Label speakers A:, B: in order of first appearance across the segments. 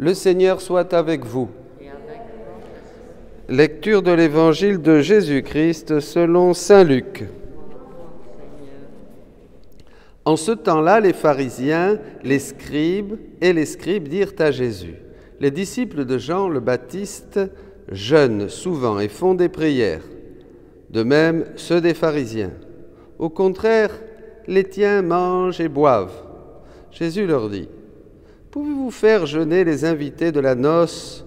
A: Le Seigneur soit avec vous. Lecture de l'Évangile de Jésus-Christ selon saint Luc. En ce temps-là, les pharisiens, les scribes dirent à Jésus: les disciples de Jean le Baptiste jeûnent souvent et font des prières, de même ceux des pharisiens. Au contraire, les tiens mangent et boivent. Jésus leur dit: pouvez-vous faire jeûner les invités de la noce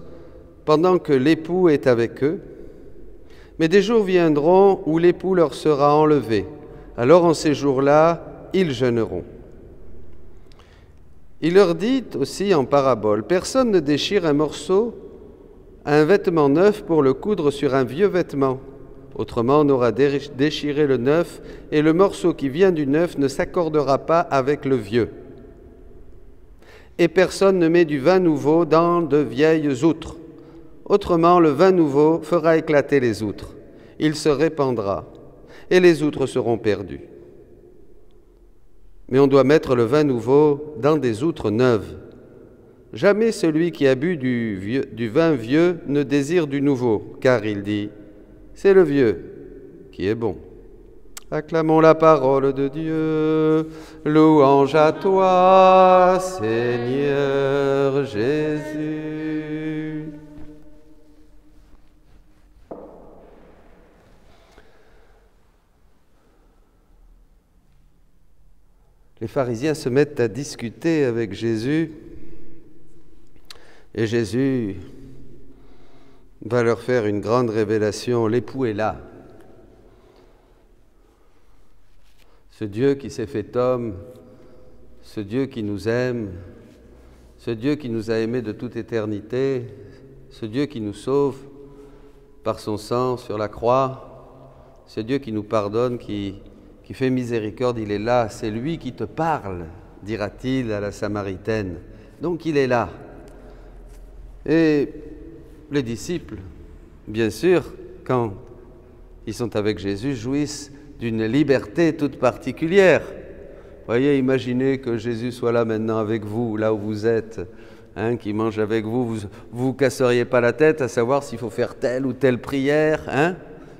A: pendant que l'époux est avec eux? Mais des jours viendront où l'époux leur sera enlevé. Alors en ces jours-là, ils jeûneront. Il leur dit aussi en parabole: personne ne déchire un vêtement neuf pour le coudre sur un vieux vêtement. Autrement, on aura déchiré le neuf, et le morceau qui vient du neuf ne s'accordera pas avec le vieux. Et personne ne met du vin nouveau dans de vieilles outres. Autrement, le vin nouveau fera éclater les outres. Il se répandra, et les outres seront perdues. Mais on doit mettre le vin nouveau dans des outres neuves. Jamais celui qui a bu du vin vieux ne désire du nouveau, car il dit: c'est le vieux qui est bon. Acclamons la parole de Dieu. Louange à toi, Seigneur Jésus. Les pharisiens se mettent à discuter avec Jésus, et Jésus va leur faire une grande révélation. L'époux est là. Ce Dieu qui s'est fait homme, ce Dieu qui nous aime, ce Dieu qui nous a aimés de toute éternité, ce Dieu qui nous sauve par son sang sur la croix, ce Dieu qui nous pardonne, qui fait miséricorde, il est là. C'est lui qui te parle, dira-t-il à la Samaritaine. Donc il est là. Et les disciples, bien sûr, quand ils sont avec Jésus, jouissent d'une liberté toute particulière. Voyez, imaginez que Jésus soit là maintenant avec vous, là où vous êtes, qui mange avec vous. Vous casseriez pas la tête à savoir s'il faut faire telle ou telle prière.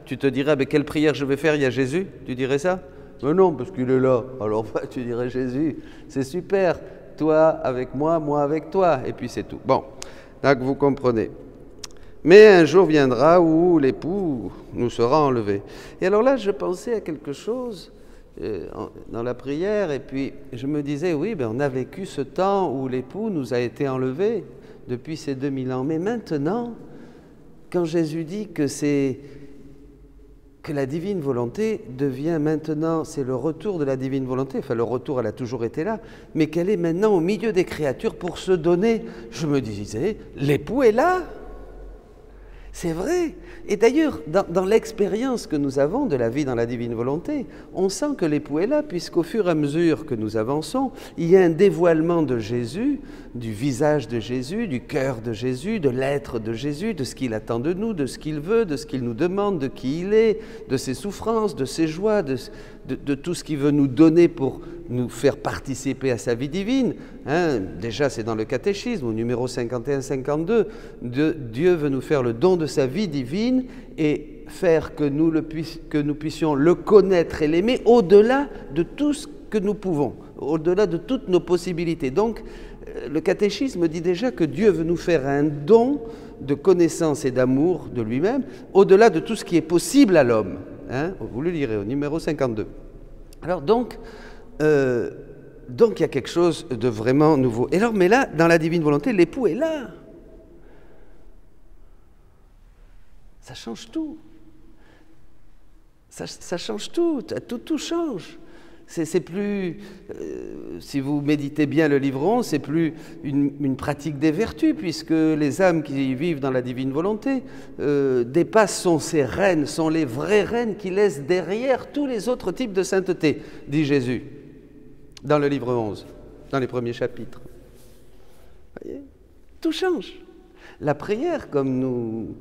A: Tu te dirais: mais quelle prière je vais faire, il y a Jésus? Tu dirais ça? Mais non, parce qu'il est là. Alors tu dirais: Jésus, c'est super, toi avec moi, moi avec toi, et puis c'est tout. Bon, là que vous comprenez. Mais un jour viendra où l'époux nous sera enlevé. Et alors là, je pensais à quelque chose dans la prière, et puis je me disais: oui, on a vécu ce temps où l'époux nous a été enlevé depuis ces 2000 ans. Mais maintenant, quand Jésus dit que la divine volonté devient maintenant, c'est le retour de la divine volonté, enfin le retour, elle a toujours été là, mais qu'elle est maintenant au milieu des créatures pour se donner, je me disais, l'époux est là. C'est vrai. Et d'ailleurs, dans l'expérience que nous avons de la vie dans la divine volonté, on sent que l'époux est là, puisqu'au fur et à mesure que nous avançons, il y a un dévoilement de Jésus, du visage de Jésus, du cœur de Jésus, de l'être de Jésus, de ce qu'il attend de nous, de ce qu'il veut, de ce qu'il nous demande, de qui il est, de ses souffrances, de ses joies, de tout ce qu'il veut nous donner pour nous faire participer à sa vie divine. Déjà, c'est dans le catéchisme, au numéro 51-52, Dieu veut nous faire le don de sa vie divine et faire que nous puissions le connaître et l'aimer au-delà de tout ce que nous pouvons, au-delà de toutes nos possibilités. Donc, le catéchisme dit déjà que Dieu veut nous faire un don de connaissance et d'amour de lui-même, au-delà de tout ce qui est possible à l'homme. Vous le lirez au numéro 52. Alors donc, il y a quelque chose de vraiment nouveau. Et alors, mais là, dans la divine volonté, l'époux est là. Ça change tout. Ça change tout. Tout change. C'est plus, si vous méditez bien le livre 11, c'est plus une pratique des vertus, puisque les âmes qui vivent dans la divine volonté dépassent, ces reines, sont les vraies reines qui laissent derrière tous les autres types de sainteté, dit Jésus, dans le livre 11, dans les premiers chapitres. Voyez, tout change. La prière, comme nous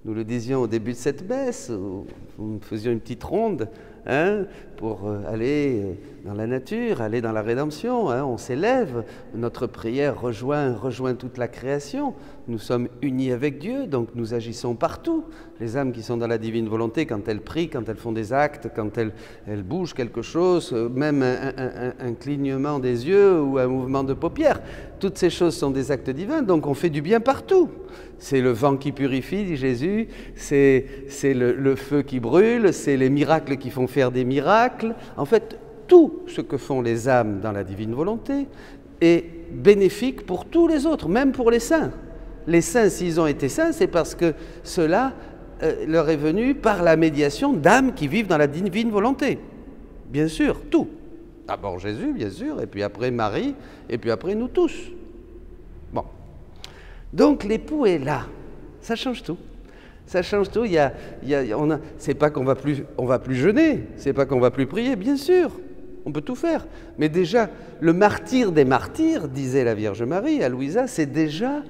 A: le disions au début de cette messe, où nous faisions une petite ronde, hein, pour aller dans la nature, aller dans la rédemption. Hein, on s'élève, notre prière rejoint toute la création. Nous sommes unis avec Dieu, donc nous agissons partout. Les âmes qui sont dans la divine volonté, quand elles prient, quand elles font des actes, quand elles bougent quelque chose, même un clignement des yeux ou un mouvement de paupières, toutes ces choses sont des actes divins, donc on fait du bien partout. C'est le vent qui purifie, dit Jésus, c'est le feu qui brûle, c'est les miracles qui font faire des miracles. En fait, tout ce que font les âmes dans la divine volonté est bénéfique pour tous les autres, même pour les saints. Les saints, s'ils ont été saints, c'est parce que cela leur est venu par la médiation d'âmes qui vivent dans la divine volonté. Bien sûr, tout. D'abord Jésus, bien sûr, et puis après Marie, et puis après nous tous. Bon. Donc l'époux est là. Ça change tout. Ça change tout. C'est pas qu'on va plus jeûner, c'est pas qu'on va plus prier, bien sûr. On peut tout faire. Mais déjà, le martyr des martyrs, disait la Vierge Marie à Louisa, c'est déjà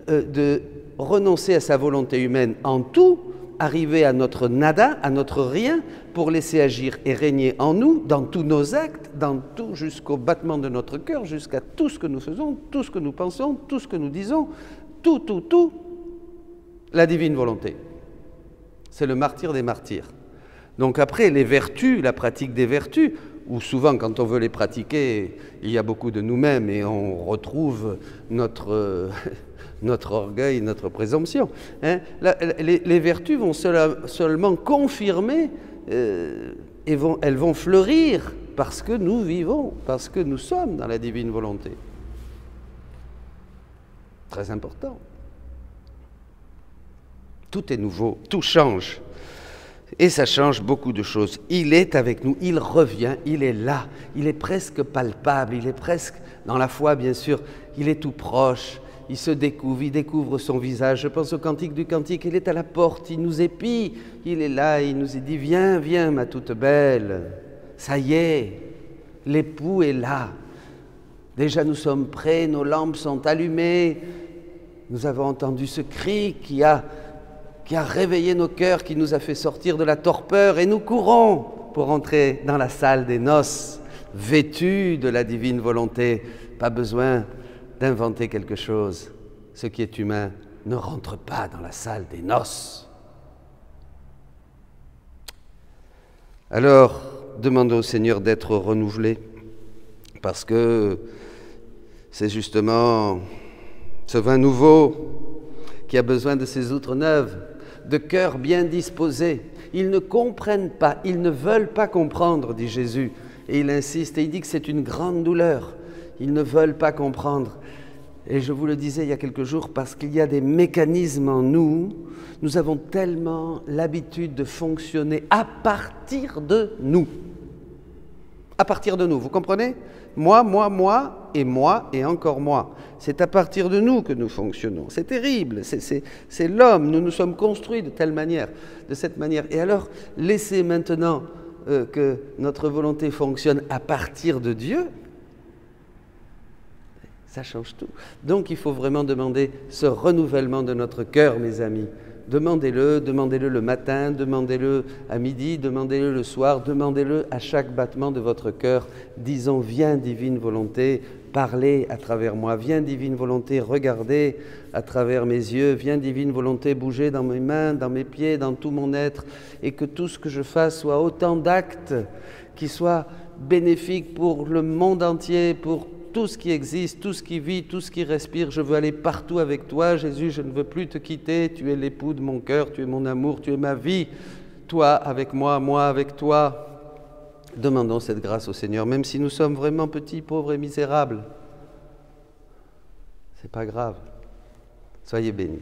A: de renoncer à sa volonté humaine en tout, arriver à notre nada, à notre rien, pour laisser agir et régner en nous, dans tous nos actes, dans tout, jusqu'au battement de notre cœur, jusqu'à tout ce que nous faisons, tout ce que nous pensons, tout ce que nous disons, tout, la divine volonté. C'est le martyr des martyrs. Donc après, les vertus, la pratique des vertus, où souvent, quand on veut les pratiquer, il y a beaucoup de nous-mêmes et on retrouve notre orgueil, notre présomption. Hein. Les vertus vont seulement confirmer et elles vont fleurir parce que nous vivons, parce que nous sommes dans la divine volonté. Très important. Tout est nouveau, tout change. Et ça change beaucoup de choses. Il est avec nous, il revient, il est là, il est presque palpable, il est presque, dans la foi bien sûr, il est tout proche, il se découvre, il découvre son visage. Je pense au cantique du cantique, il est à la porte, il nous épie, il est là, il nous dit « Viens, viens ma toute belle ». Ça y est, l'époux est là. Déjà nous sommes prêts, nos lampes sont allumées, nous avons entendu ce cri qui a réveillé nos cœurs, qui nous a fait sortir de la torpeur, et nous courons pour entrer dans la salle des noces, vêtus de la divine volonté. Pas besoin d'inventer quelque chose. Ce qui est humain ne rentre pas dans la salle des noces. Alors, demandons au Seigneur d'être renouvelé, parce que c'est justement ce vin nouveau qui a besoin de ces outres neuves, de cœurs bien disposés. Ils ne comprennent pas, ils ne veulent pas comprendre, dit Jésus. Et il insiste, et il dit que c'est une grande douleur. Ils ne veulent pas comprendre. Et je vous le disais il y a quelques jours, parce qu'il y a des mécanismes en nous, nous avons tellement l'habitude de fonctionner à partir de nous. À partir de nous, vous comprenez ? Moi, et encore moi. C'est à partir de nous que nous fonctionnons. C'est terrible, c'est l'homme, nous nous sommes construits de telle manière, de cette manière. Et alors, laissez maintenant que notre volonté fonctionne à partir de Dieu, ça change tout. Donc il faut vraiment demander ce renouvellement de notre cœur, mes amis. Demandez-le le matin, demandez-le à midi, demandez-le le soir, demandez-le à chaque battement de votre cœur. Disons, viens divine volonté, parlez à travers moi, viens divine volonté, regardez à travers mes yeux, viens divine volonté, bougez dans mes mains, dans mes pieds, dans tout mon être, et que tout ce que je fasse soit autant d'actes qui soient bénéfiques pour le monde entier, pour tout ce qui existe, tout ce qui vit, tout ce qui respire. Je veux aller partout avec toi, Jésus, je ne veux plus te quitter. Tu es l'époux de mon cœur, tu es mon amour, tu es ma vie. Toi avec moi avec toi. Demandons cette grâce au Seigneur, même si nous sommes vraiment petits, pauvres et misérables. C'est pas grave. Soyez bénis.